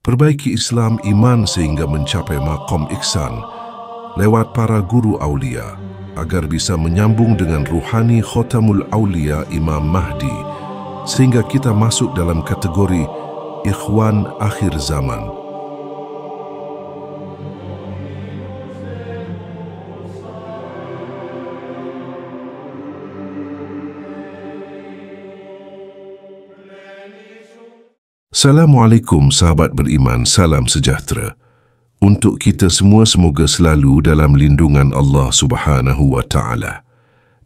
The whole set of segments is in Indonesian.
Perbaiki Islam iman sehingga mencapai maqam ihsan lewat para guru aulia agar bisa menyambung dengan ruhani Khatamul Aulia Imam Mahdi sehingga kita masuk dalam kategori ikhwan akhir zaman. Assalamualaikum sahabat beriman, salam sejahtera. Untuk kita semua semoga selalu dalam lindungan Allah Subhanahu wa Ta'ala.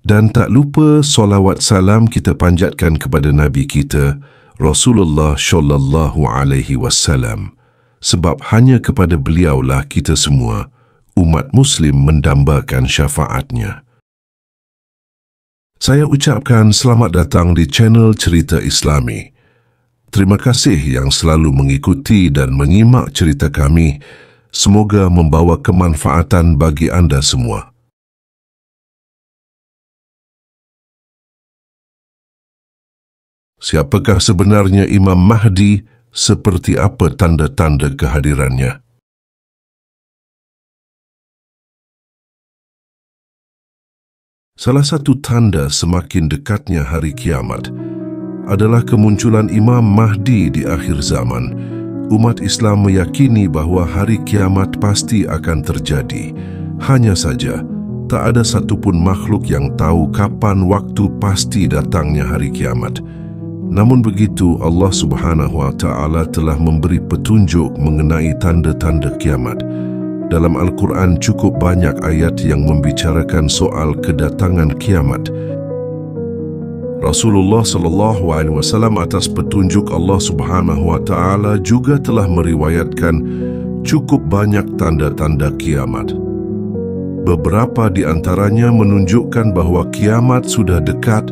Dan tak lupa solawat salam kita panjatkan kepada Nabi kita, Rasulullah Sallallahu Alaihi Wasallam. Sebab hanya kepada beliaulah kita semua, umat Muslim mendambakan syafaatnya. Saya ucapkan selamat datang di channel Cerita Islami. Terima kasih yang selalu mengikuti dan menyimak cerita kami. Semoga membawa kemanfaatan bagi anda semua. Siapakah sebenarnya Imam Mahdi? Seperti apa tanda-tanda kehadirannya? Salah satu tanda semakin dekatnya hari kiamat adalah kemunculan Imam Mahdi di akhir zaman. Umat Islam meyakini bahawa hari kiamat pasti akan terjadi. Hanya saja, tak ada satupun makhluk yang tahu kapan waktu pasti datangnya hari kiamat. Namun begitu, Allah Subhanahu wa Ta'ala telah memberi petunjuk mengenai tanda-tanda kiamat. Dalam Al-Quran cukup banyak ayat yang membicarakan soal kedatangan kiamat. Rasulullah Sallallahu Alaihi Wasallam atas petunjuk Allah Subhanahu wa Ta'ala juga telah meriwayatkan cukup banyak tanda-tanda kiamat. Beberapa di antaranya menunjukkan bahawa kiamat sudah dekat.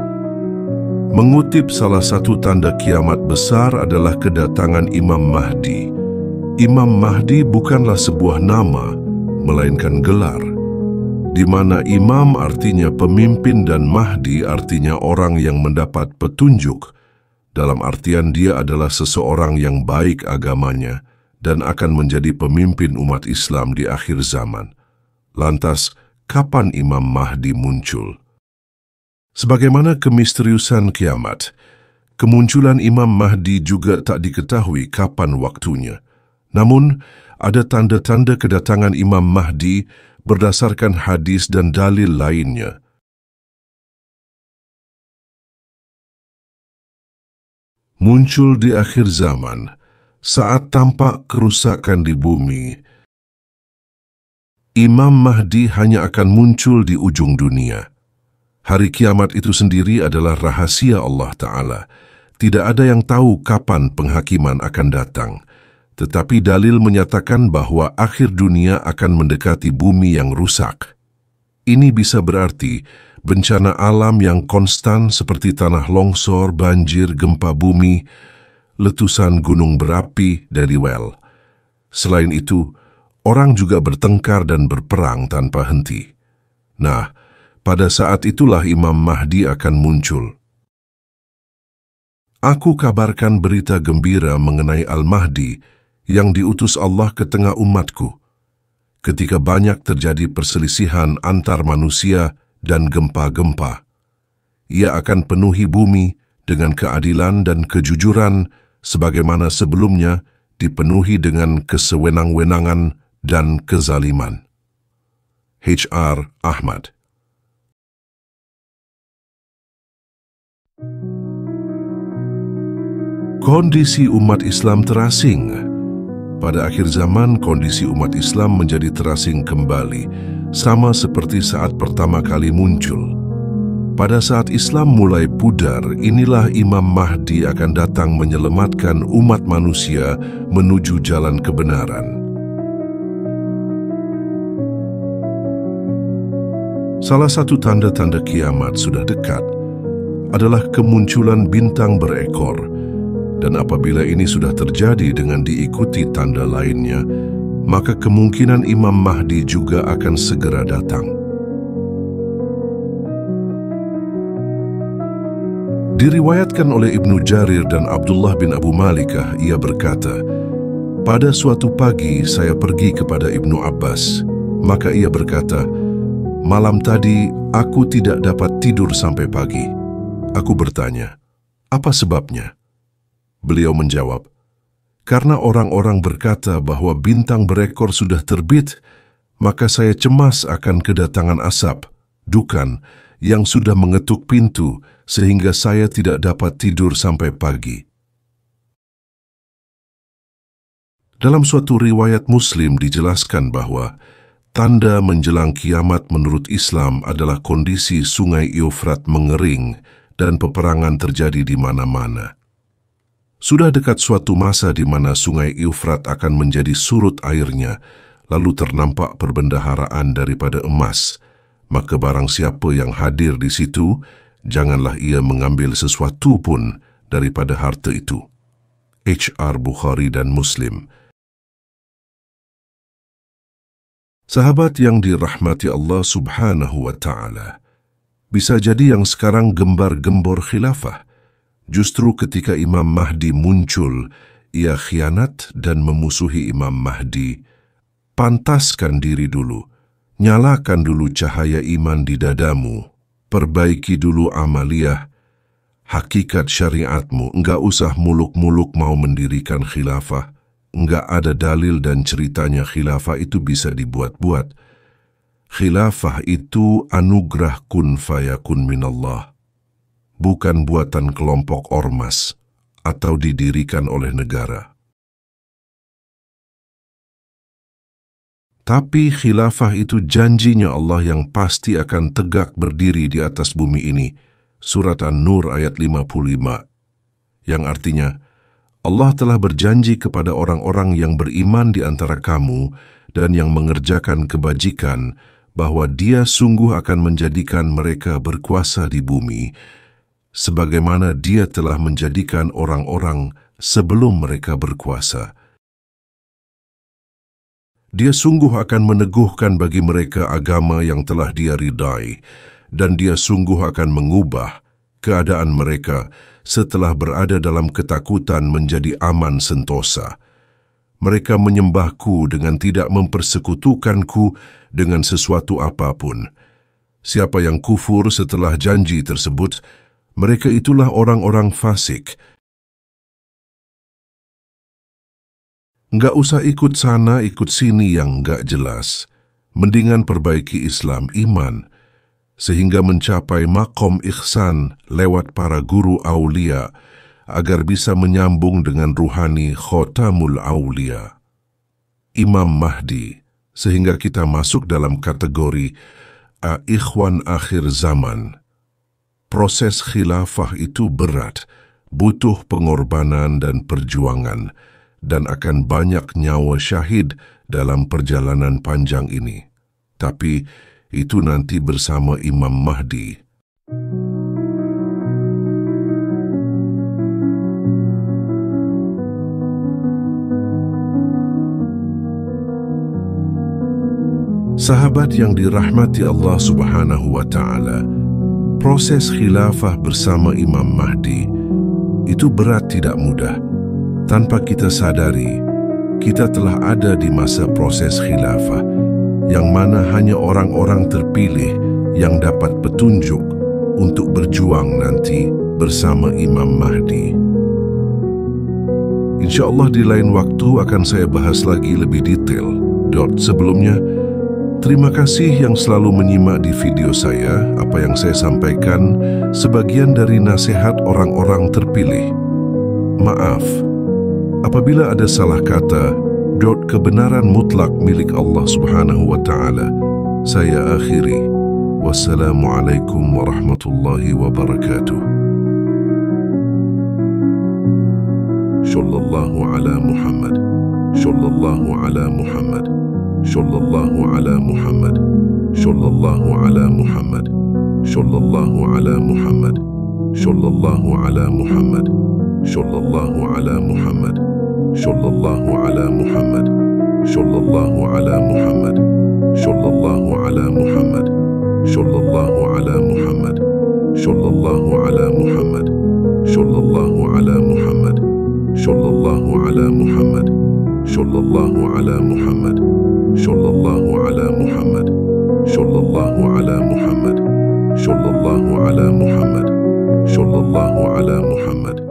Mengutip salah satu tanda kiamat besar adalah kedatangan Imam Mahdi. Imam Mahdi bukanlah sebuah nama, melainkan gelar, di mana imam artinya pemimpin dan Mahdi artinya orang yang mendapat petunjuk, dalam artian dia adalah seseorang yang baik agamanya dan akan menjadi pemimpin umat Islam di akhir zaman. Lantas, kapan Imam Mahdi muncul? Sebagaimana kemisteriusan kiamat, kemunculan Imam Mahdi juga tak diketahui kapan waktunya. Namun, ada tanda-tanda kedatangan Imam Mahdi berdasarkan hadis dan dalil lainnya. Muncul di akhir zaman, saat tampak kerusakan di bumi. Imam Mahdi hanya akan muncul di ujung dunia. Hari kiamat itu sendiri adalah rahasia Allah Ta'ala. Tidak ada yang tahu kapan penghakiman akan datang. Tetapi dalil menyatakan bahawa akhir dunia akan mendekati bumi yang rusak. Ini bisa berarti bencana alam yang konstan seperti tanah longsor, banjir, gempa bumi, letusan gunung berapi, dan rewel. Selain itu, orang juga bertengkar dan berperang tanpa henti. Nah, pada saat itulah Imam Mahdi akan muncul. Aku kabarkan berita gembira mengenai Al-Mahdi yang diutus Allah ke tengah umatku. Ketika banyak terjadi perselisihan antar manusia dan gempa-gempa, ia akan penuhi bumi dengan keadilan dan kejujuran sebagaimana sebelumnya dipenuhi dengan kesewenang-wenangan dan kezaliman. H.R. Ahmad. Kondisi umat Islam terasing. Pada akhir zaman, kondisi umat Islam menjadi terasing kembali, sama seperti saat pertama kali muncul. Pada saat Islam mulai pudar, inilah Imam Mahdi akan datang menyelamatkan umat manusia menuju jalan kebenaran. Salah satu tanda-tanda kiamat sudah dekat adalah kemunculan bintang berekor. Dan apabila ini sudah terjadi dengan diikuti tanda lainnya, maka kemungkinan Imam Mahdi juga akan segera datang. Diriwayatkan oleh Ibnu Jarir dan Abdullah bin Abu Malikah, ia berkata, Pada suatu pagi saya pergi kepada Ibnu Abbas, maka ia berkata, "Malam tadi aku tidak dapat tidur sampai pagi." Aku bertanya, "Apa sebabnya?" Beliau menjawab, "Karena orang-orang berkata bahwa bintang berekor sudah terbit, maka saya cemas akan kedatangan asap, dukan, yang sudah mengetuk pintu sehingga saya tidak dapat tidur sampai pagi." Dalam suatu riwayat Muslim dijelaskan bahwa tanda menjelang kiamat menurut Islam adalah kondisi sungai Eufrat mengering dan peperangan terjadi di mana-mana. Sudah dekat suatu masa di mana sungai Eufrat akan menjadi surut airnya, lalu ternampak perbendaharaan daripada emas. Maka barang siapa yang hadir di situ, janganlah ia mengambil sesuatu pun daripada harta itu. H.R. Bukhari dan Muslim. Sahabat yang dirahmati Allah Subhanahu wa Ta'ala, bisa jadi yang sekarang gembar-gembor khilafah. Justru ketika Imam Mahdi muncul, ia khianat dan memusuhi Imam Mahdi. Pantaskan diri dulu, nyalakan dulu cahaya iman di dadamu, perbaiki dulu amaliyah, hakikat syariatmu, enggak usah muluk-muluk mau mendirikan khilafah. Enggak ada dalil dan ceritanya khilafah itu bisa dibuat-buat. Khilafah itu anugerah kun fayakun minallah, bukan buatan kelompok ormas atau didirikan oleh negara. Tapi khilafah itu janjinya Allah yang pasti akan tegak berdiri di atas bumi ini. Surat An-Nur ayat 55, yang artinya, Allah telah berjanji kepada orang-orang yang beriman di antara kamu dan yang mengerjakan kebajikan bahwa Dia sungguh akan menjadikan mereka berkuasa di bumi, sebagaimana Dia telah menjadikan orang-orang sebelum mereka berkuasa. Dia sungguh akan meneguhkan bagi mereka agama yang telah Dia ridai, dan Dia sungguh akan mengubah keadaan mereka setelah berada dalam ketakutan menjadi aman sentosa. Mereka menyembahku dengan tidak mempersekutukanku dengan sesuatu apapun. Siapa yang kufur setelah janji tersebut, mereka itulah orang-orang fasik. Enggak usah ikut sana, ikut sini yang enggak jelas. Mendingan perbaiki Islam, iman, sehingga mencapai makom ihsan lewat para guru aulia, agar bisa menyambung dengan ruhani khotamul aulia, Imam Mahdi, sehingga kita masuk dalam kategori ikhwan akhir zaman. Proses khilafah itu berat, butuh pengorbanan dan perjuangan, dan akan banyak nyawa syahid dalam perjalanan panjang ini. Tapi itu nanti bersama Imam Mahdi. Sahabat yang dirahmati Allah Subhanahu wa Ta'ala, proses khilafah bersama Imam Mahdi itu berat, tidak mudah. Tanpa kita sadari, kita telah ada di masa proses khilafah, yang mana hanya orang-orang terpilih yang dapat petunjuk untuk berjuang nanti bersama Imam Mahdi. InsyaAllah di lain waktu akan saya bahas lagi lebih detail. Sebelumnya, terima kasih yang selalu menyimak di video saya. Apa yang saya sampaikan sebagian dari nasihat orang-orang terpilih. Maaf apabila ada salah kata. Kebenaran mutlak milik Allah Subhanahu wa Ta'ala. Saya akhiri. Wassalamualaikum warahmatullahi wabarakatuh. Sallallahu ala Muhammad. Sallallahu ala Muhammad. Sallallahu ala Muhammad. Sallallahu ala Muhammad. Sallallahu ala Muhammad. Sallallahu ala Muhammad. Sallallahu ala Muhammad. Sallallahu ala Muhammad. Sallallahu ala Muhammad. Sallallahu ala Muhammad. Sallallahu ala Muhammad. Sallallahu ala Muhammad. Sallallahu ala Muhammad. Sallallahu ala Muhammad. ala Muhammad. Sallallahu ala Muhammad. Sallallahu ala Muhammad. Sallallahu ala Muhammad. Sallallahu ala Muhammad.